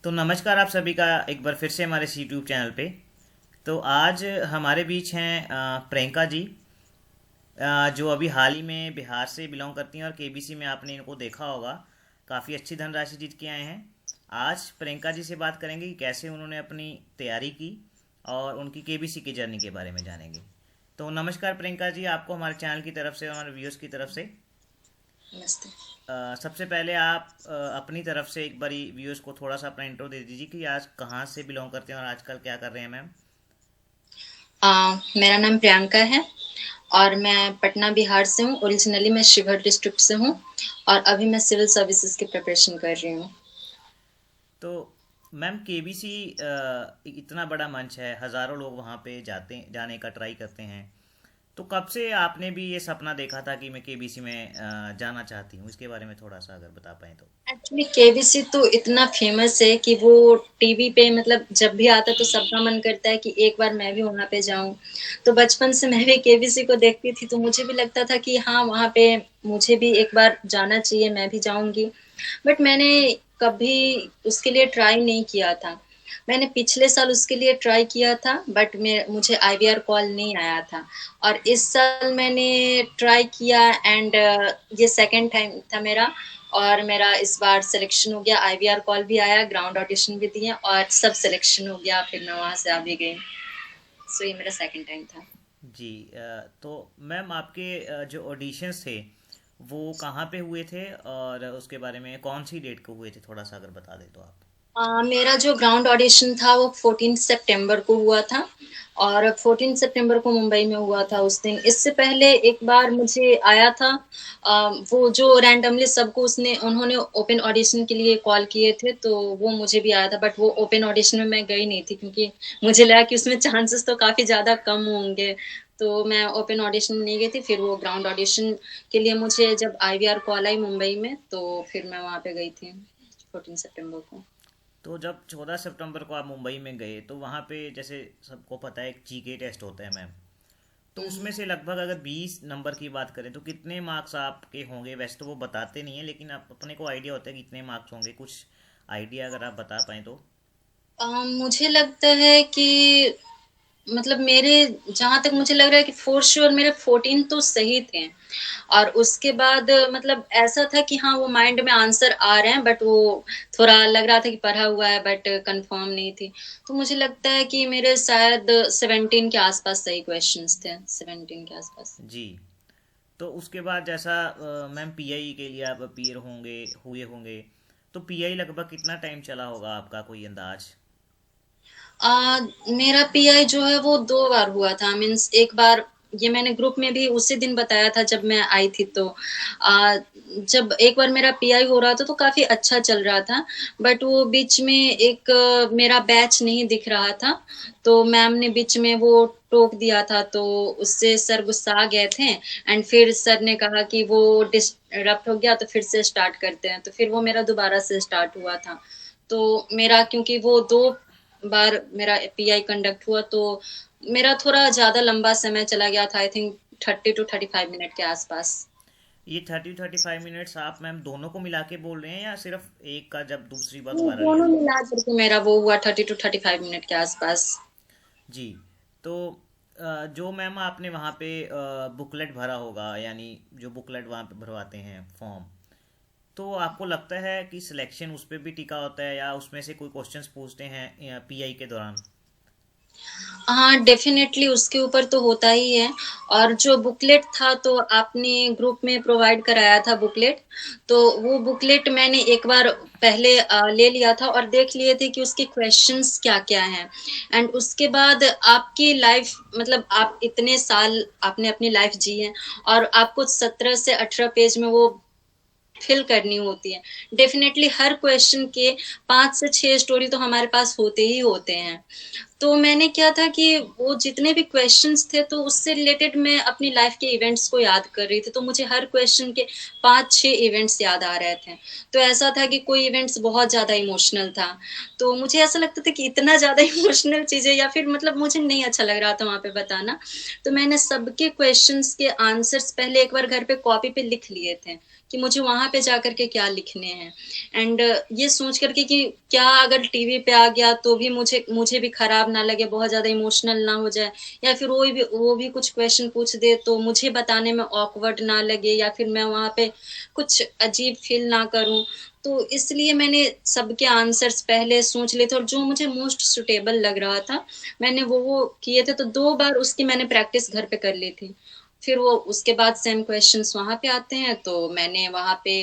तो नमस्कार आप सभी का एक बार फिर से हमारे यूट्यूब चैनल पे। तो आज हमारे बीच हैं प्रियंका जी, जो अभी हाल ही में बिहार से बिलोंग करती हैं और केबीसी में आपने इनको देखा होगा, काफ़ी अच्छी धनराशि जीत के आए हैं। आज प्रियंका जी से बात करेंगे कि कैसे उन्होंने अपनी तैयारी की और उनकी केबीसी की जर्नी के बारे में जानेंगे। तो नमस्कार प्रियंका जी, आपको हमारे चैनल की तरफ से और हमारे व्यूअर्स की तरफ से नमस्ते। सबसे पहले आप अपनी तरफ से एक बारी व्यूअर्स को थोड़ा सा अपना इंट्रो दे दीजिए कि आज कहाँ से बिलोंग करते हैं और आजकल क्या कर रहे हैं मैम। मेरा नाम प्रियंका है और मैं पटना बिहार से हूँ। ओरिजिनली मैं शिवहर डिस्ट्रिक्ट से हूँ और अभी मैं सिविल सर्विसेज की प्रिपरेशन कर रही हूँ। तो मैम केबीसी इतना बड़ा मंच है, हज़ारों लोग वहाँ पे जाने का ट्राई करते हैं। तो कब से आपने भी ये सपना देखा था कि मैं केबीसी में जाना चाहती हूँ, इसके बारे में थोड़ा सा अगर बता पाएँ तो। एक्चुअली केबीसी तो इतना फेमस है कि वो टीवी पे मतलब जब भी आता है तो सबका मन करता है कि एक बार मैं भी वहाँ पे जाऊँ। तो बचपन से मैं भी केबीसी को देखती थी तो मुझे भी लगता था कि हाँ, वहाँ पे मुझे भी एक बार जाना चाहिए, मैं भी जाऊँगी। बट मैंने कभी उसके लिए ट्राई नहीं किया था। मैंने पिछले साल उसके लिए ट्राई किया था बट मैं मुझे आईवीआर कॉल नहीं आया था और इस साल मैंने ट्राई किया एंड ये सेकंड टाइम था मेरा और मेरा इस बार सिलेक्शन हो गया। आईवीआर कॉल भी आया, ग्राउंड ऑडिशन भी दिए और सब सिलेक्शन हो गया। फिर मैं वहां से आ भी गई। सो ये मेरा सेकंड टाइम था। जी, तो मैम आपके जो ऑडिशंस थे वो कहाँ पे हुए थे और उसके बारे में कौन सी डेट को हुए थे, थोड़ा सा अगर बता दें तो आप। मेरा जो ग्राउंड ऑडिशन था वो 14 सितंबर को हुआ था और 14 सितंबर को मुंबई में हुआ था उस दिन। इससे पहले एक बार मुझे आया था। वो जो रैंडमली सबको उसने उन्होंने ओपन ऑडिशन के लिए कॉल किए थे तो वो मुझे भी आया था बट वो ओपन ऑडिशन में मैं गई नहीं थी क्योंकि मुझे लगा कि उसमें चांसेस तो काफ़ी ज़्यादा कम होंगे। तो मैं ओपन ऑडिशन में नहीं गई थी। फिर वो ग्राउंड ऑडिशन के लिए मुझे जब आईवीआर कॉल आई मुंबई में तो फिर मैं वहाँ पे गई थी 14 सितंबर को। तो जब 14 सितंबर को आप मुंबई में गए तो वहाँ पे जैसे सबको पता है एक जीके टेस्ट होता है मैम। तो उसमें से लगभग अगर 20 नंबर की बात करें तो कितने मार्क्स आपके होंगे, वैसे तो वो बताते नहीं है लेकिन आप अपने को आइडिया होता है कि कितने मार्क्स होंगे, कुछ आइडिया अगर आप बता पाएँ तो। मुझे लगता है कि मतलब मेरे जहाँ तक मुझे लग रहा है कि फॉर श्योर मेरे 14 तो सही थे और उसके बाद मतलब ऐसा था कि हाँ वो माइंड में आंसर आ रहे हैं बट वो थोड़ा लग रहा था कि पढ़ा हुआ है बट कंफर्म नहीं थी। तो मुझे लगता है कि मेरे शायद 17 के आसपास सही क्वेश्चंस थे, 17 के आसपास। जी। तो उसके बाद जैसा मैम पीआई के लिए आप अपीयर हुए होंगे, तो पीआई लगभग कितना टाइम चला होगा, आपका कोई अंदाज। मेरा पीआई जो है वो 2 बार हुआ था। मीन्स एक बार ये मैंने ग्रुप में भी उसी दिन बताया था जब मैं आई थी तो जब एक बार मेरा पीआई हो रहा था तो काफ़ी अच्छा चल रहा था बट वो बीच में एक मेरा बैच नहीं दिख रहा था। तो मैम ने बीच में वो टोक दिया था तो उससे सर गुस्सा गए थे एंड फिर सर ने कहा कि वो डिस्टरप्ट हो गया तो फिर से स्टार्ट करते हैं। तो फिर वो मेरा दोबारा से स्टार्ट हुआ था। तो मेरा क्योंकि वो 2 बार मेरा पीआई कंडक्ट हुआ तो मेरा थोड़ा ज़्यादा लंबा समय चला गया था। आई थिंक 30 टू 35 मिनट के आसपास। ये 30-35 मिनट्स आप मैम दोनों को मिला के बोल रहे हैं या सिर्फ एक का जब दूसरी बार ये दोबारा लिया। दोनों मिला करके मेरा वो हुआ 30 टू 35 मिनट के आसपास। जी। तो जो मैम आपने वहाँ पे बुकलेट भरा होगा, यानी जो बुकलेट वहाँ पे भरवाते हैं फॉर्म, तो आपको लगता है कि सिलेक्शन उस पर भी टिका होता है या उसमें से कोई क्वेश्चंस पूछते हैं पीआई के दौरान। हाँ, डेफ़िनेटली उसके ऊपर तो होता ही है और जो बुकलेट था तो आपने ग्रुप में प्रोवाइड कराया था बुकलेट। तो वो बुकलेट मैंने एक बार पहले ले लिया था और देख लिए थे कि उसके क्वेश्चंस क्या-क्या हैं। एंड उसके बाद आपकी लाइफ़ मतलब आप इतने साल आपने अपनी लाइफ़ जी है और आपको 17 से 18 पेज में वो फिल करनी होती है। डेफ़िनेटली हर क्वेश्चन के 5 से 6 स्टोरी तो हमारे पास होते ही होते हैं। तो मैंने क्या था कि वो जितने भी क्वेश्चंस थे तो उससे रिलेटेड मैं अपनी लाइफ के इवेंट्स को याद कर रही थी, तो मुझे हर क्वेश्चन के 5-6 इवेंट्स याद आ रहे थे। तो ऐसा था कि कोई इवेंट्स बहुत ज़्यादा इमोशनल था, तो मुझे ऐसा लगता था कि इतना ज़्यादा इमोशनल चीज़ें या फिर मतलब मुझे नहीं अच्छा लग रहा था वहाँ पे बताना। तो मैंने सबके क्वेश्चंस के आंसर्स पहले एक बार घर पे कॉपी पे लिख लिए थे कि मुझे वहाँ पे जा कर के क्या लिखने हैं। एंड ये सोच करके कि क्या अगर टीवी पे आ गया तो भी मुझे मुझे भी खराब ना लगे, बहुत ज़्यादा इमोशनल ना हो जाए, या फिर वो भी कुछ क्वेश्चन पूछ दे तो मुझे बताने में ऑकवर्ड ना लगे, या फिर मैं वहाँ पे कुछ अजीब फील ना करूँ। तो इसलिए मैंने सबके आंसर्स पहले सोच लिए थे और जो मुझे मोस्ट सुटेबल लग रहा था, मैंने वो किए थे। तो 2 बार उसकी मैंने प्रैक्टिस घर पे कर ली थी। फिर वो उसके बाद सेम क्वेश्चंस वहाँ पे आते हैं, तो मैंने वहाँ पे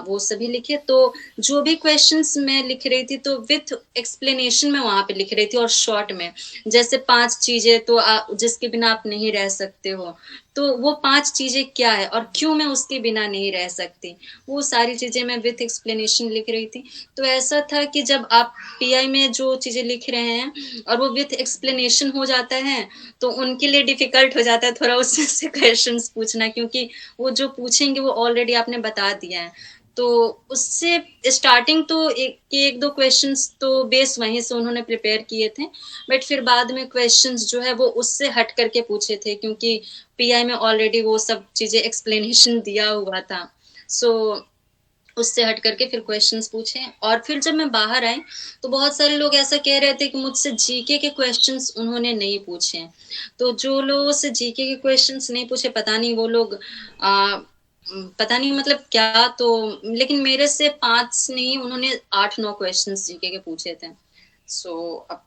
वो सभी लिखे। तो जो भी क्वेश्चंस मैं लिख रही थी तो विथ एक्सप्लेनेशन में वहाँ पे लिख रही थी और शॉर्ट में। जैसे 5 चीजें तो जिसके बिना आप नहीं रह सकते हो, तो वो 5 चीजें क्या है और क्यों मैं उसके बिना नहीं रह सकती, वो सारी चीजें मैं विथ एक्सप्लेनेशन लिख रही थी। तो ऐसा था कि जब आप पीआई में जो चीजें लिख रहे हैं और वो विथ एक्सप्लेनेशन हो जाता है, तो उनके लिए डिफिकल्ट हो जाता है थोड़ा उससे से क्वेश्चंस पूछना, क्योंकि वो जो पूछेंगे वो ऑलरेडी आपने बता दिया है। तो उससे स्टार्टिंग तो एक दो क्वेश्चंस तो बेस वहीं से उन्होंने प्रिपेयर किए थे, बट फिर बाद में क्वेश्चंस जो है वो उससे हट करके पूछे थे, क्योंकि पीआई में ऑलरेडी वो सब चीजें एक्सप्लेनेशन दिया हुआ था। सो उससे हट करके फिर क्वेश्चंस पूछे। और फिर जब मैं बाहर आई तो बहुत सारे लोग ऐसा कह रहे थे कि मुझसे जीके के क्वेश्चंस उन्होंने नहीं पूछे। तो जो लोगों से जीके के क्वेश्चंस नहीं पूछे, पता नहीं वो लोग पता नहीं मतलब क्या, तो लेकिन मेरे से 5 नहीं, उन्होंने 8-9 क्वेश्चंस जीके के पूछे थे। सो अब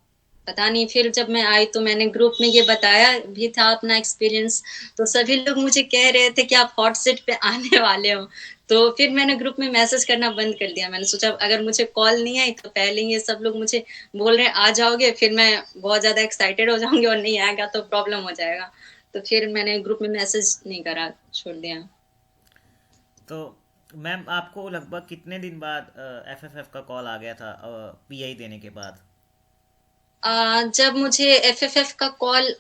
पता नहीं, फिर जब मैं आई तो मैंने ग्रुप में ये बताया भी था अपना एक्सपीरियंस, तो सभी लोग मुझे कह रहे थे कि आप हॉट सीट पे आने वाले हो। तो फिर मैंने ग्रुप में मैसेज करना बंद कर दिया। मैंने सोचा अगर मुझे कॉल नहीं आई तो पहले ही ये सब लोग मुझे बोल रहे हैं आ जाओगे, फिर मैं बहुत ज्यादा एक्साइटेड हो जाऊंगी और नहीं आएगा तो प्रॉब्लम हो जाएगा। तो फिर मैंने ग्रुप में मैसेज नहीं करा, छोड़ दिया। तो मैम आपको लगभग कितने दिन बाद एफएफएफ का कॉल आ गया था पीआई देने के बाद? जब मुझे एफएफएफ का कॉल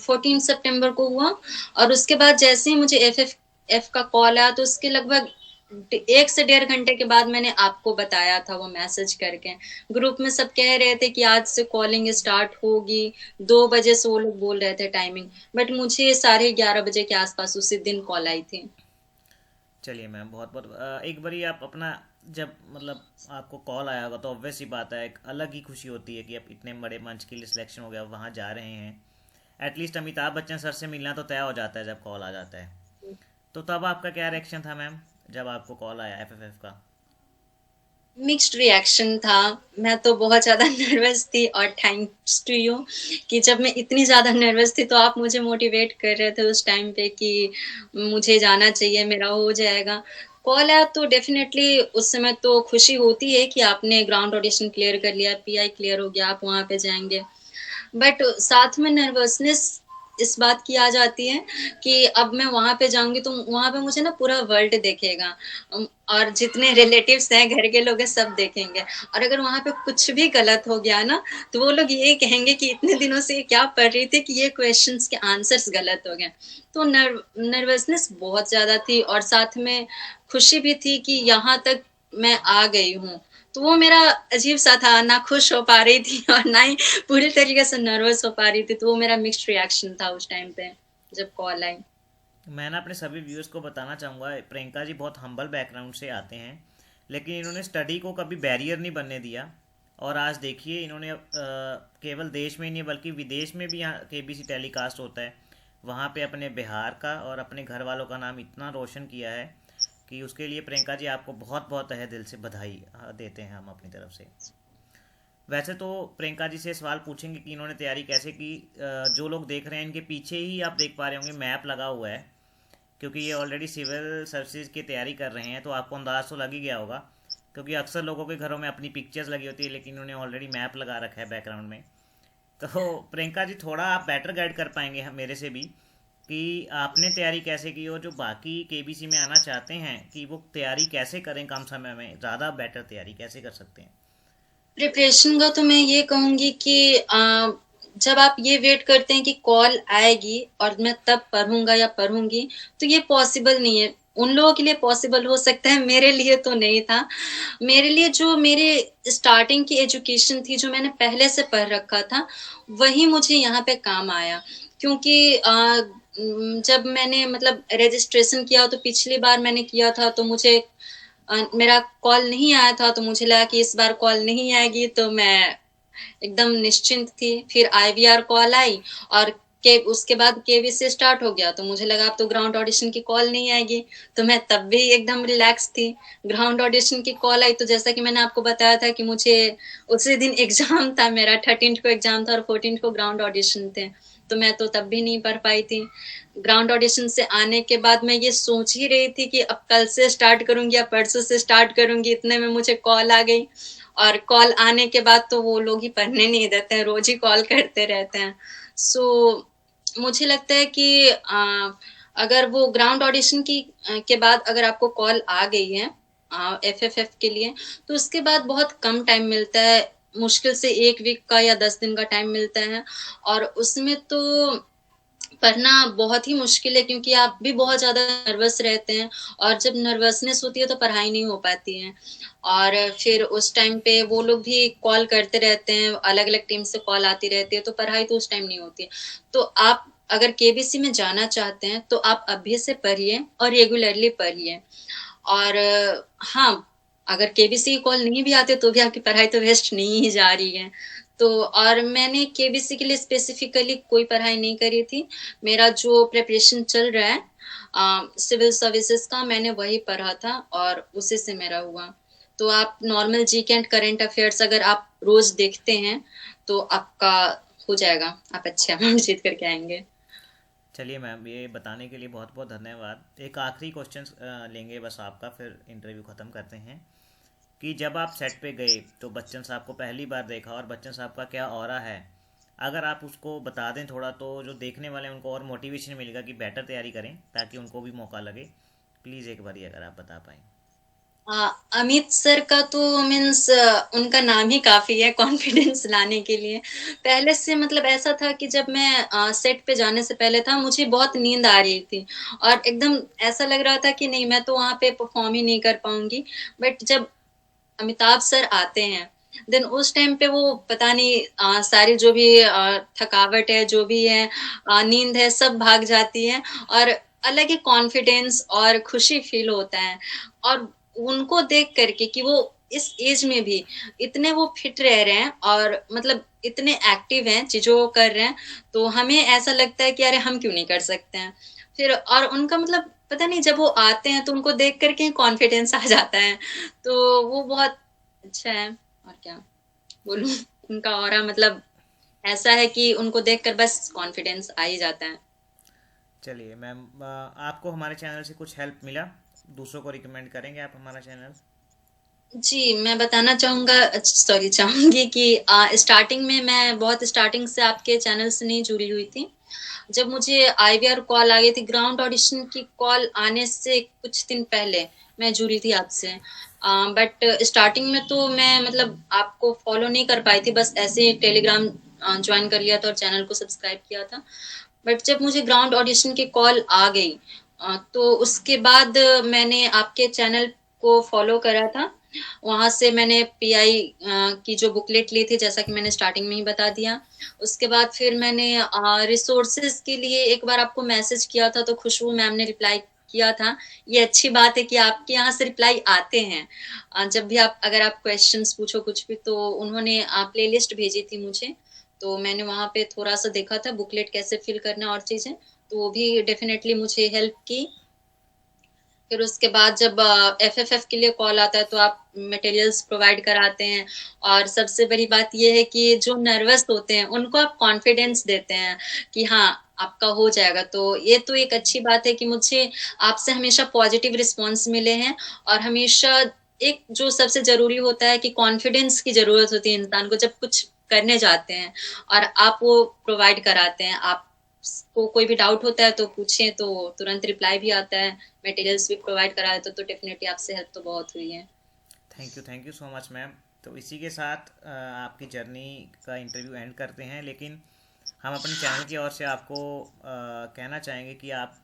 14 सितंबर को हुआ, और उसके बाद जैसे ही मुझे एफएफएफ का कॉल आया तो उसके लगभग 1 से 1.5 घंटे के बाद मैंने आपको बताया था वो मैसेज करके। ग्रुप में सब कह रहे थे कि आज से कॉलिंग स्टार्ट होगी, 2 बजे से वो लोग बोल रहे थे टाइमिंग, बट मुझे 11:30 बजे के आसपास उसी दिन कॉल आई थी। चलिए मैम, बहुत बहुत एक बारी आप अपना, जब मतलब आपको कॉल आया होगा तो ऑब्वियस सी बात है, एक अलग ही खुशी होती है कि आप इतने बड़े मंच के लिए सिलेक्शन हो गया, वहाँ जा रहे हैं। एटलीस्ट अमिताभ बच्चन सर से मिलना तो तय हो जाता है जब कॉल आ जाता है। तो तब आपका क्या रिएक्शन था मैम, जब आपको कॉल आया एफएफएफ का? मिक्स्ड रिएक्शन था। मैं तो बहुत ज़्यादा नर्वस थी, और थैंक्स टू यू कि जब मैं इतनी ज़्यादा नर्वस थी तो आप मुझे मोटिवेट कर रहे थे उस टाइम पे कि मुझे जाना चाहिए, मेरा हो जाएगा। कॉल आया तो डेफिनेटली उस समय तो खुशी होती है कि आपने ग्राउंड ऑडिशन क्लियर कर लिया, पीआई क्लियर हो गया, आप वहाँ पे जाएंगे। बट साथ में नर्वसनेस इस बात की आ जाती है कि अब मैं वहां पे जाऊंगी तो वहां पे मुझे ना पूरा वर्ल्ड देखेगा, और जितने रिलेटिव्स हैं, घर के लोग हैं, सब देखेंगे। और अगर वहां पे कुछ भी गलत हो गया ना, तो वो लोग ये कहेंगे कि इतने दिनों से ये क्या पढ़ रही थी कि ये क्वेश्चंस के आंसर्स गलत हो गए। तो नर्वसनेस बहुत ज्यादा थी, और साथ में खुशी भी थी कि यहाँ तक मैं आ गई हूँ। तो वो मेरा अजीब सा था, ना खुश हो पा रही थी और ना ही पूरी तरीके से नर्वस हो पा रही थी। तो वो मेरा मिक्स्ड रिएक्शन था उस टाइम पे जब कॉल आई। मैं ना अपने सभी व्यूअर्स को बताना चाहूँगा, प्रियंका जी बहुत हम्बल बैकग्राउंड से आते हैं, लेकिन इन्होंने स्टडी को कभी बैरियर नहीं बनने दिया। और आज देखिए इन्होंने केवल देश में ही नहीं बल्कि विदेश में भी यहाँ केबीसी टेलीकास्ट होता है, वहाँ पे अपने बिहार का और अपने घर वालों का नाम इतना रोशन किया है कि उसके लिए प्रियंका जी आपको बहुत बहुत तहे दिल से बधाई देते हैं हम अपनी तरफ से। वैसे तो प्रियंका जी से सवाल पूछेंगे कि इन्होंने तैयारी कैसे की। जो लोग देख रहे हैं इनके पीछे ही आप देख पा रहे होंगे मैप लगा हुआ है, क्योंकि ये ऑलरेडी सिविल सर्विसेज की तैयारी कर रहे हैं, तो आपको अंदाज तो लग ही गया होगा। क्योंकि अक्सर लोगों के घरों में अपनी पिक्चर्स लगी होती है, लेकिन इन्होंने ऑलरेडी मैप लगा रखा है बैकग्राउंड में। तो प्रियंका जी थोड़ा आप बेटर गाइड कर पाएंगे मेरे से भी कि आपने तैयारी कैसे की, और जो बाकी केबीसी में आना चाहते हैं कि वो तैयारी कैसे करें, कम समय में ज़्यादा बेटर तैयारी कैसे कर सकते हैं? प्रिपरेशन का तो मैं ये कहूँगी कि जब आप ये वेट करते हैं कि कॉल आएगी और मैं तब पढ़ूँगा या पढ़ूँगी, तो ये पॉसिबल नहीं है। उन लोगों के लिए पॉसिबल हो सकता है, मेरे लिए तो नहीं था। मेरे लिए जो मेरे स्टार्टिंग की एजुकेशन थी, जो मैंने पहले से पढ़ रखा था, वही मुझे यहाँ पे काम आया। क्योंकि जब मैंने मतलब रजिस्ट्रेशन किया तो पिछली बार मैंने किया था तो मुझे मेरा कॉल नहीं आया था, तो मुझे लगा कि इस बार कॉल नहीं आएगी, तो मैं एकदम निश्चिंत थी। फिर आईवीआर कॉल आई और के उसके बाद केवीसी स्टार्ट हो गया, तो मुझे लगा अब तो ग्राउंड ऑडिशन की कॉल नहीं आएगी, तो मैं तब भी एकदम रिलैक्स थी। ग्राउंड ऑडिशन की कॉल आई तो जैसा कि मैंने आपको बताया था कि मुझे उसी दिन एग्जाम था, मेरा 13 को एग्जाम था और 14 को ग्राउंड ऑडिशन थे, तो मैं तो तब भी नहीं पढ़ पाई थी। ग्राउंड ऑडिशन से आने के बाद मैं ये सोच ही रही थी कि अब कल से स्टार्ट करूंगी या परसों से स्टार्ट करूंगी, इतने में मुझे कॉल आ गई। और कॉल आने के बाद तो वो लोग ही पढ़ने नहीं देते हैं, रोज ही कॉल करते रहते हैं। सो मुझे लगता है कि अगर वो ग्राउंड ऑडिशन की के बाद अगर आपको कॉल आ गई है एफएफएफ के लिए, तो उसके बाद बहुत कम टाइम मिलता है, मुश्किल से 1 वीक का या 10 दिन का टाइम मिलता है। और उसमें तो पढ़ना बहुत ही मुश्किल है, क्योंकि आप भी बहुत ज़्यादा नर्वस रहते हैं, और जब नर्वसनेस होती है तो पढ़ाई नहीं हो पाती है। और फिर उस टाइम पे वो लोग भी कॉल करते रहते हैं, अलग-अलग टीम से कॉल आती रहती है, तो पढ़ाई तो उस टाइम नहीं होती है। तो आप अगर केबीसी में जाना चाहते हैं, तो आप अभी से पढ़िए और रेगुलरली पढ़िए। और हाँ, अगर केबीसी की कॉल नहीं भी आते तो भी आपकी पढ़ाई तो वेस्ट नहीं ही जा रही है। तो और मैंने केबीसी के लिए स्पेसिफिकली कोई पढ़ाई नहीं करी थी। मेरा जो प्रिपरेशन चल रहा है सिविल सर्विसेज का, मैंने वही पढ़ा था और उसी से मेरा हुआ। तो आप normal GK and current affairs अगर आप रोज देखते हैं तो आपका हो जाएगा, आप अच्छे अमाउंट जीत करके आएंगे। चलिए मैम, ये बताने के लिए बहुत बहुत धन्यवाद। एक आखिरी क्वेश्चन लेंगे बस आपका, फिर इंटरव्यू ख़त्म करते हैं। कि जब आप सेट पे गए तो बच्चन साहब को पहली बार देखा, और बच्चन साहब का क्या ऑरा है, अगर आप उसको बता दें थोड़ा, तो जो देखने वाले हैं उनको और मोटिवेशन मिलेगा कि बेटर तैयारी करें, ताकि उनको भी मौका लगे। प्लीज़ एक बार अगर आप बता पाएँ। अमित सर का तो मीन्स उनका नाम ही काफी है कॉन्फिडेंस लाने के लिए। पहले से मतलब ऐसा था कि जब मैं सेट पे जाने से पहले था, मुझे बहुत नींद आ रही थी और एकदम ऐसा लग रहा था कि नहीं, मैं तो वहां पे परफॉर्म ही नहीं कर पाऊंगी। बट जब अमिताभ सर आते हैं, देन उस टाइम पे वो पता नहीं सारी जो भी थकावट है, जो भी है, नींद है, सब भाग जाती है और अलग ही कॉन्फिडेंस और खुशी फील होता है। और उनको देख करके कि वो इस एज में भी इतने वो फिट रह रहे हैं और मतलब इतने एक्टिव हैं, चीजों को कर रहे हैं, तो हमें ऐसा लगता है कि अरे हम क्यों नहीं कर सकते हैं। फिर और उनका मतलब पता नहीं, जब वो आते हैं तो उनको देख करके कॉन्फिडेंस आ जाता है, तो वो बहुत अच्छा है। और क्या बोलूं, उनका ऑरा मतलब ऐसा है कि उनको देखकर बस कॉन्फिडेंस आ ही जाता है। चलिए मैम, आपको हमारे चैनल से कुछ हेल्प मिला? दूसरों को रिकमेंड करेंगे आप हमारा चैनल? जी, मैं बताना चाहूँगा, सॉरी चाहूँगी कि स्टार्टिंग में मैं बहुत स्टार्टिंग से आपके चैनल से नहीं जुड़ी हुई थी। जब मुझे आईवीआर कॉल आ गई थी, ग्राउंड ऑडिशन की कॉल आने से कुछ दिन पहले मैं जुड़ी थी आपसे। बट स्टार्टिंग में तो मैं मतलब आपको फॉलो नहीं कर पाई थी, बस ऐसे ही टेलीग्राम ज्वाइन कर लिया था और चैनल को सब्सक्राइब किया था। बट जब मुझे ग्राउंड ऑडिशन की कॉल आ गई, तो उसके बाद मैंने आपके चैनल को फॉलो करा था। वहां से मैंने पीआई की जो बुकलेट ली थी, जैसा कि मैंने स्टार्टिंग में ही बता दिया। उसके बाद फिर मैंने रिसोर्सेज के लिए एक बार आपको मैसेज किया था, तो खुशबू मैम ने रिप्लाई किया था। ये अच्छी बात है कि आपके यहाँ से रिप्लाई आते हैं। जब भी आप अगर आप क्वेश्चंस पूछो कुछ भी, तो उन्होंने प्लेलिस्ट भेजी थी मुझे, तो मैंने वहां पे थोड़ा सा देखा था बुकलेट कैसे फिल करना और चीजें, तो वो भी डेफिनेटली मुझे हेल्प की। फिर उसके बाद जब एफएफएफ के लिए कॉल आता है तो आप मटेरियल्स प्रोवाइड कराते हैं। और सबसे बड़ी बात ये है कि जो नर्वस होते हैं उनको आप कॉन्फिडेंस देते हैं कि हाँ, आपका हो जाएगा। तो ये तो एक अच्छी बात है कि मुझे आपसे हमेशा पॉजिटिव रिस्पॉन्स मिले हैं। और हमेशा एक जो सबसे जरूरी होता है कि कॉन्फिडेंस की जरूरत होती है इंसान को जब कुछ करने जाते हैं, और आप वो प्रोवाइड कराते हैं। आप को कोई भी डाउट होता है तो पूछें, तो तुरंत रिप्लाई भी आता है। मटेरियल्स भी प्रोवाइड करा देते, तो डेफिनेटली आपसे हेल्प तो बहुत हुई है। Thank you so much ma'am. तो इसी के साथ आपकी जर्नी का इंटरव्यू एंड करते हैं, लेकिन हम अपने चैनल की ओर से आपको कहना चाहेंगे कि आप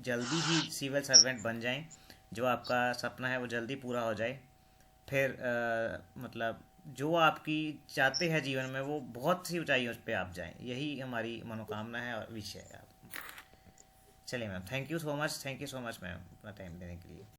जल्दी ही सिविल सर्वेंट बन जाएं, जो आपका सपना है वो जल्दी पूरा हो जाए। फिर मतलब जो आपकी चाहते हैं जीवन में वो बहुत सी ऊंचाइयों पे आप जाएं, यही हमारी मनोकामना है और विश है। आप चलिए ma'am, thank you so much, thank you so much ma'am अपना टाइम देने के लिए।